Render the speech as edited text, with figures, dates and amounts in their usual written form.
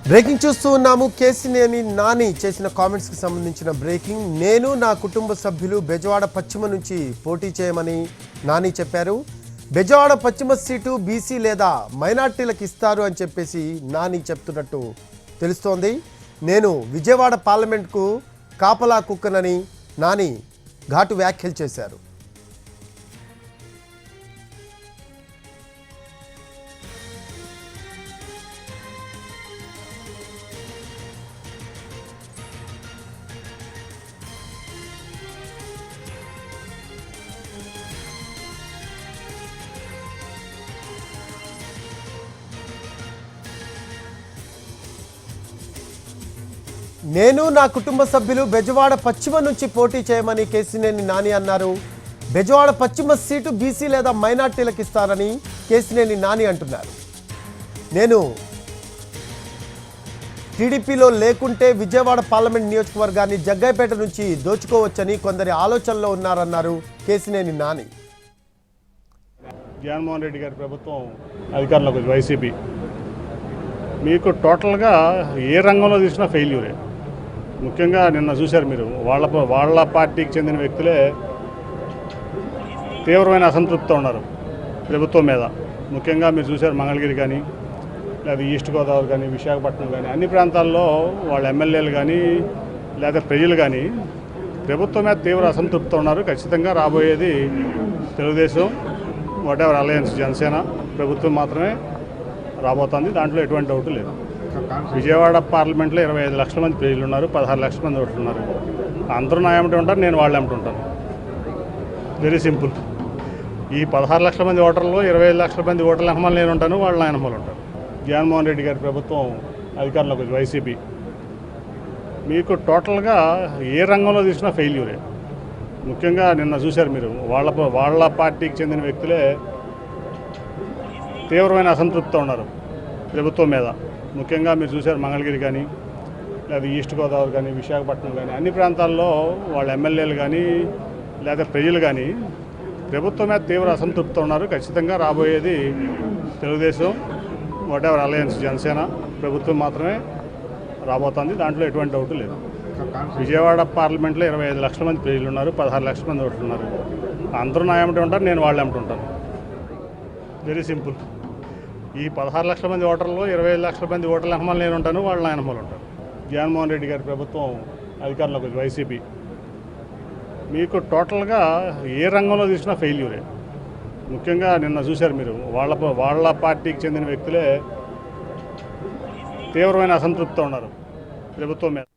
Breaking చూస్తూ ఉన్నాము. కేసినేని నాని చేసిన కామెంట్స్కి సంబంధించిన బ్రేకింగ్. నేను నా కుటుంబ సభ్యులు బెజవాడ పశ్చిమ నుంచి పోటీ చేయమని నాని చెప్పారు. బెజవాడ పశ్చిమ సీటు బీసీ లేదా మైనార్టీలకు ఇస్తారు అని చెప్పేసి నాని చెప్తున్నట్టు తెలుస్తోంది. నేను విజయవాడ పార్లమెంట్కు కాపలా కుక్కనని నాని ఘాటు వ్యాఖ్యలు చేశారు. నేను నా కుటుంబ సభ్యులు బెజవాడ పశ్చిమ నుంచి పోటీ చేయమని కేసినేని నాని అన్నారు. బెజవాడ పశ్చిమ సీటు బీసీ లేదా మైనార్టీలకు ఇస్తారని కేసినేని నాని అంటున్నారు. నేను టీడీపీలో లేకుంటే విజయవాడ పార్లమెంట్ నియోజకవర్గాన్ని జగ్గైపేట నుంచి దోచుకోవచ్చని కొందరి ఆలోచనలో ఉన్నారన్నారు కేసినేని నాని. జగన్మోహన్ రెడ్డి గారి ప్రభుత్వం అధికారంలోకి వచ్చి వైసీపీ మీకు టోటల్గా ఏ రంగంలో తీసినా ఫెయిల్యూరే. ముఖ్యంగా నిన్న చూశారు మీరు, వాళ్ళ పార్టీకి చెందిన వ్యక్తులే తీవ్రమైన అసంతృప్తితో ఉన్నారు ప్రభుత్వం మీద. ముఖ్యంగా మీరు చూశారు మంగళగిరి కానీ, లేదా ఈస్ట్ గోదావరి కానీ, విశాఖపట్నం కానీ, అన్ని ప్రాంతాల్లో వాళ్ళ ఎమ్మెల్యేలు కానీ లేదా ప్రజలు కానీ ప్రభుత్వం మీద తీవ్ర అసంతృప్తితో ఉన్నారు. ఖచ్చితంగా రాబోయేది తెలుగుదేశం వాటెవర్ అలయన్స్ జనసేన ప్రభుత్వం మాత్రమే రాబోతుంది. దాంట్లో ఎటువంటి డౌట్ లేదు. విజయవాడ పార్లమెంట్లో 25 లక్షల మంది ప్రజలు ఉన్నారు, 16 లక్షల మంది ఓట్లు ఉన్నారు. అందరూ నా ఏమిటి ఉంటారు, నేను వాళ్ళు ఏమిటి ఉంటాను. Very simple. ఈ 16 లక్షల మంది ఓటర్లో 25 లక్షల మంది ఓటర్ల వెనకమాల నేను ఉంటాను, వాళ్ళు నా వెనకమాల ఉంటారు. జగన్మోహన్ రెడ్డి గారి ప్రభుత్వం అధికారంలోకి వచ్చి వైసీపీ మీకు టోటల్గా ఏ రంగంలో తీసినా ఫెయిల్యూరే. ముఖ్యంగా నిన్న చూశారు మీరు, వాళ్ళ పార్టీకి చెందిన వ్యక్తులే తీవ్రమైన అసంతృప్తితో ఉన్నారు ప్రభుత్వం మీద. ముఖ్యంగా మీరు చూశారు మంగళగిరి కానీ, లేదా ఈస్ట్ గోదావరి కానీ, విశాఖపట్నం కానీ, అన్ని ప్రాంతాల్లో వాళ్ళ ఎమ్మెల్యేలు కానీ లేదా ప్రజలు కానీ ప్రభుత్వం మీద తీవ్ర అసంతృప్తితో ఉన్నారు. ఖచ్చితంగా రాబోయేది తెలుగుదేశం వాటెవర్ అలయన్స్ జనసేన ప్రభుత్వం మాత్రమే రాబోతుంది. దాంట్లో ఎటువంటి డౌట్ లేదు. విజయవాడ పార్లమెంట్లో 25 లక్షల మంది ప్రజలు ఉన్నారు, 16 లక్షల మంది ఓట్లు ఉన్నారు. అందరూ నా ఏమిటి ఉంటారు, నేను వాళ్ళు ఏమిటి ఉంటాను. Very simple. ఈ 16 లక్షల మంది ఓటర్లో 25 లక్షల మంది ఓటర్ల వెనకమాల నేను ఉంటాను, వాళ్ళు నా వెనకమాల ఉంటారు. జగన్మోహన్ రెడ్డి గారి ప్రభుత్వం అధికారంలోకి వచ్చి వైసీపీ మీకు టోటల్గా ఏ రంగంలో తీసినా ఫెయిల్యూరే. ముఖ్యంగా నిన్న చూశారు మీరు, వాళ్ళ పార్టీకి చెందిన వ్యక్తులే తీవ్రమైన అసంతృప్తితో ఉన్నారు ప్రభుత్వం మీద.